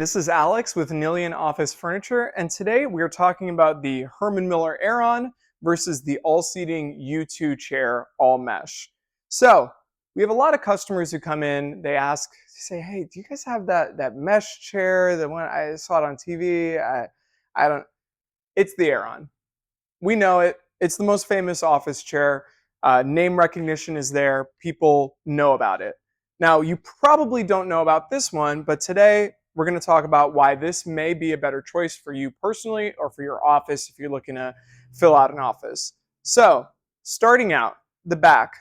this is Alex with Nilian Office Furniture, and today we're talking about the Herman Miller Aeron versus the Allseating You Too chair all mesh. So we have a lot of customers who come in, they ask, say, hey, do you guys have that mesh chair, the one I saw it on TV? I don't, it's the Aeron. We know it. It's the most famous office chair. Name recognition is there. People know about it. Now, you probably don't know about this one, but today we're going to talk about why this may be a better choice for you personally or for your office if you're looking to fill out an office. So, starting out, the back.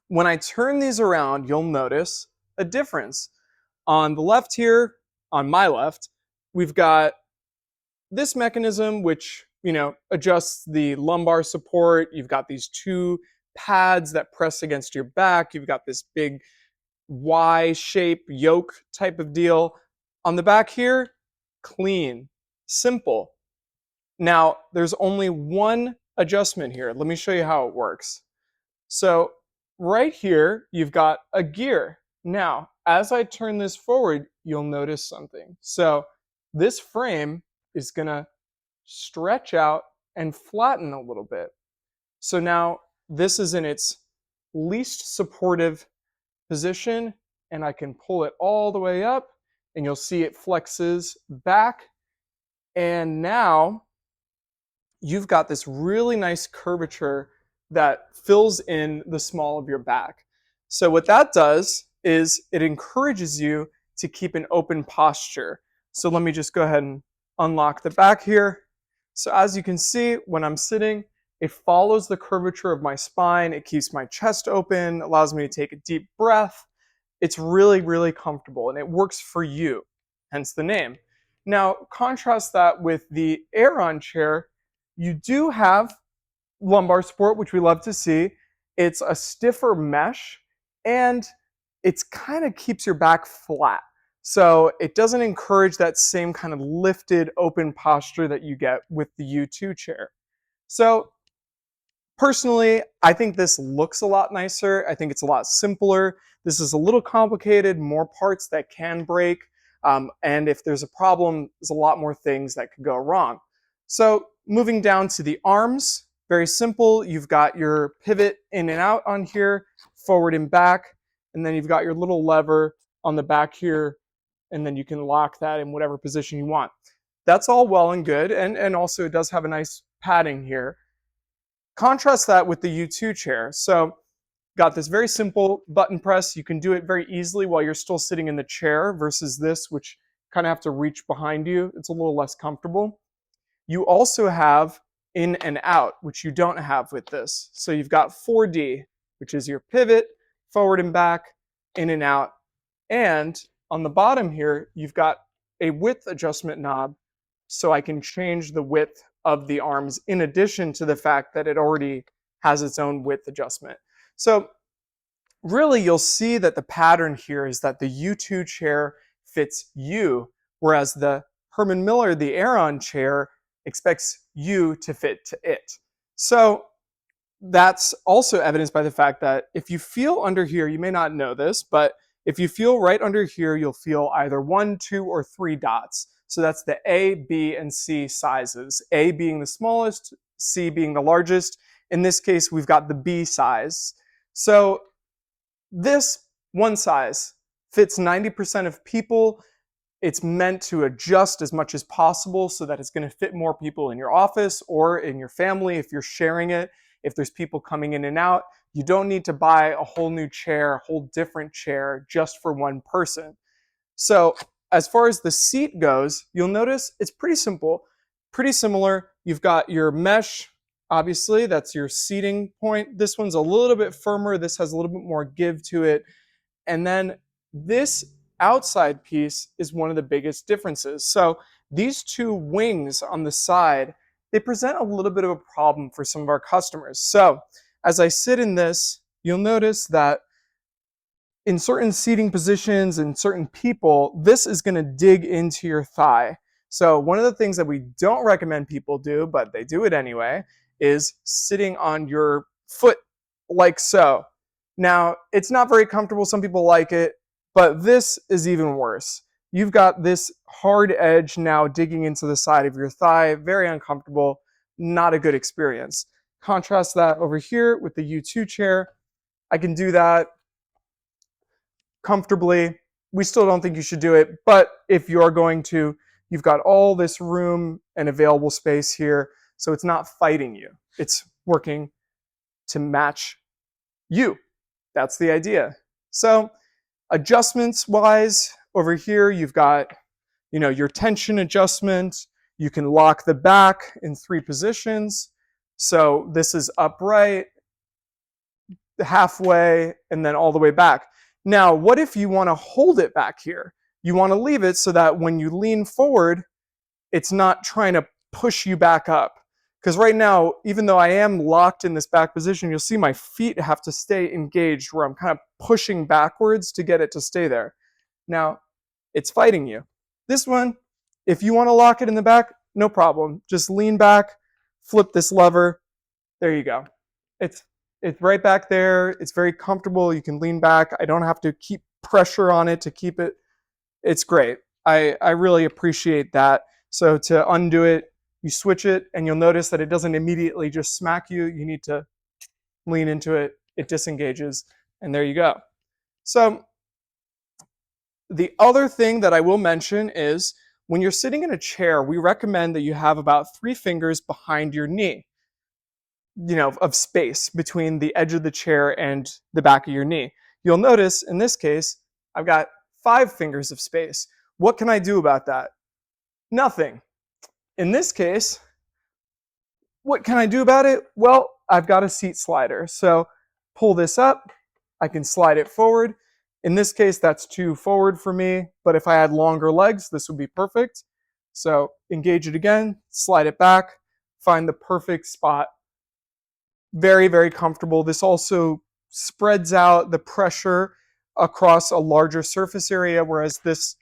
When I turn these around, you'll notice a difference. On the left here, on my left, we've got this mechanism which adjusts the lumbar support. You've got these two pads that press against your back. You've got this big Y-shape yoke type of deal. On the back here, clean, simple. Now, there's only one adjustment here. Let me show you how it works. So right here, you've got a gear. Now, as I turn this forward, you'll notice something. So this frame is going to stretch out and flatten a little bit. So now this is in its least supportive position, and I can pull it all the way up, and you'll see it flexes back. And now you've got this really nice curvature that fills in the small of your back. So what that does is it encourages you to keep an open posture. So let me just go ahead and unlock the back here. So as you can see, when I'm sitting, it follows the curvature of my spine. It keeps my chest open, allows me to take a deep breath. It's really, really comfortable, and it works for you, hence the name. Now, contrast that with the Aeron chair. You do have lumbar support, which we love to see. It's a stiffer mesh, and it kind of keeps your back flat. So it doesn't encourage that same kind of lifted, open posture that you get with the U2 chair. So personally, I think this looks a lot nicer. I think it's a lot simpler. This is a little complicated, more parts that can break. And if there's a problem, there's a lot more things that could go wrong. So moving down to the arms, very simple. You've got your pivot in and out on here, forward and back. And then you've got your little lever on the back here, and then you can lock that in whatever position you want. That's all well and good, and also it does have a nice padding here. Contrast that with the U2 chair. So got this very simple button press. You can do it very easily while you're still sitting in the chair versus this, which kind of have to reach behind you. It's a little less comfortable. You also have in and out, which you don't have with this. So you've got 4D, which is your pivot, forward and back, in and out. And on the bottom here, you've got a width adjustment knob, so I can change the width of the arms in addition to the fact that it already has its own width adjustment. So really you'll see that the pattern here is that the U2 chair fits you, whereas the Herman Miller, the Aeron chair, expects you to fit to it. So that's also evidenced by the fact that if you feel under here, you may not know this, but if you feel right under here, you'll feel either 1, 2, or 3 dots. So that's the A, B, and C sizes. A being the smallest, C being the largest. In this case, we've got the B size. So this one size fits 90% of people. It's meant to adjust as much as possible so that it's going to fit more people in your office or in your family if you're sharing it. If there's people coming in and out, you don't need to buy a whole new chair, a whole different chair just for one person. So as far as the seat goes, you'll notice it's pretty simple, pretty similar. You've got your mesh, obviously, that's your seating point. This one's a little bit firmer. This has a little bit more give to it. And then this outside piece is one of the biggest differences. So these two wings on the side, they present a little bit of a problem for some of our customers. So as I sit in this, you'll notice that in certain seating positions and certain people, this is going to dig into your thigh. So one of the things that we don't recommend people do, but they do it anyway, is sitting on your foot like so. Now, it's not very comfortable. Some people like it, but this is even worse. you've got this hard edge now digging into the side of your thigh, very uncomfortable, not a good experience. Contrast that over here with the U2 chair. I can do that comfortably. We still don't think you should do it, but if you're going to, you've got all this room and available space here, so it's not fighting you. It's working to match you. That's the idea. So adjustments wise, over here you've got, your tension adjustment. You can lock the back in 3 positions. So this is upright, halfway, and then all the way back. Now, what if you want to hold it back here? You want to leave it so that when you lean forward, it's not trying to push you back up. Because right now, even though I am locked in this back position, you'll see my feet have to stay engaged where I'm kind of pushing backwards to get it to stay there. Now, it's fighting you. This one, if you want to lock it in the back, no problem. Just lean back, flip this lever. There you go. It's right back there. It's very comfortable. You can lean back. I don't have to keep pressure on it to keep it. It's great. I really appreciate that. So to undo it, you switch it, and you'll notice that it doesn't immediately just smack you. You need to lean into it. It disengages, and there you go. So the other thing that I will mention is when you're sitting in a chair, we recommend that you have about 3 fingers behind your knee, of space between the edge of the chair and the back of your knee. You'll notice in this case, I've got 5 fingers of space. What can I do about that? Nothing. In this case, what can I do about it? Well, I've got a seat slider. So pull this up, I can slide it forward. In this case, that's too forward for me, but if I had longer legs, this would be perfect. So engage it again, slide it back, find the perfect spot. Very, very comfortable. This also spreads out the pressure across a larger surface area, whereas this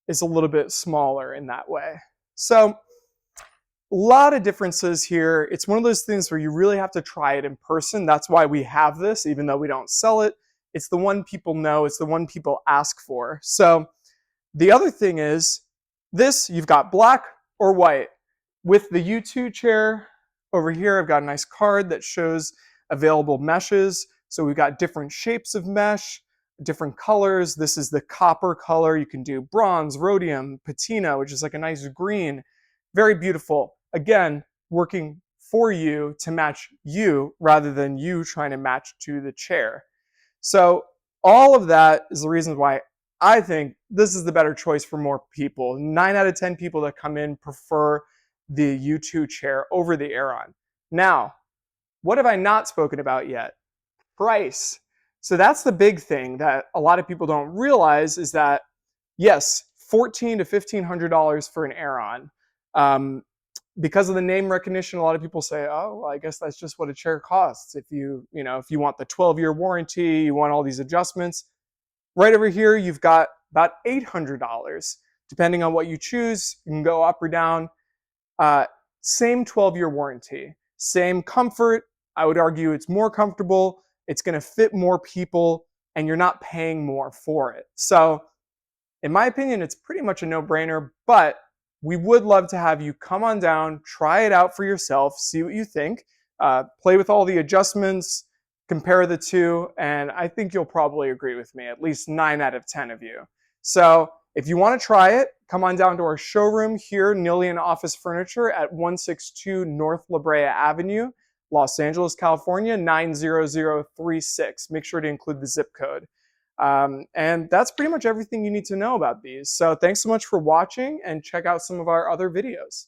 is a little bit smaller in that way. So a lot of differences here. It's one of those things where you really have to try it in person. That's why we have this, even though we don't sell it. It's the one people know. It's the one people ask for. So the other thing is this, you've got black or white. With the U2 chair over here, I've got a nice card that shows available meshes. So we've got different shapes of mesh, different colors. This is the copper color. You can do bronze, rhodium, patina, which is like a nice green. Very beautiful. Again, working for you to match you rather than you trying to match to the chair. So all of that is the reason why I think this is the better choice for more people. 9 out of 10 people that come in prefer the U2 chair over the Aeron. Now, what have I not spoken about yet? Price. So that's the big thing that a lot of people don't realize is that, yes, $1,400 to $1,500 for an Aeron. Because of the name recognition, a lot of people say, oh, well, I guess that's just what a chair costs. If you want the 12-year warranty, you want all these adjustments. Right over here, you've got about $800. Depending on what you choose, you can go up or down. Same 12-year warranty, same comfort. I would argue it's more comfortable. It's going to fit more people, and you're not paying more for it. So in my opinion, it's pretty much a no-brainer, but we would love to have you come on down, try it out for yourself, see what you think, play with all the adjustments, compare the two, and I think you'll probably agree with me, at least 9 out of 10 of you. So if you want to try it, come on down to our showroom here, Nillian Office Furniture at 162 North La Brea Avenue, Los Angeles, California, 90036. Make sure to include the zip code. And that's pretty much everything you need to know about these. So thanks so much for watching, and check out some of our other videos.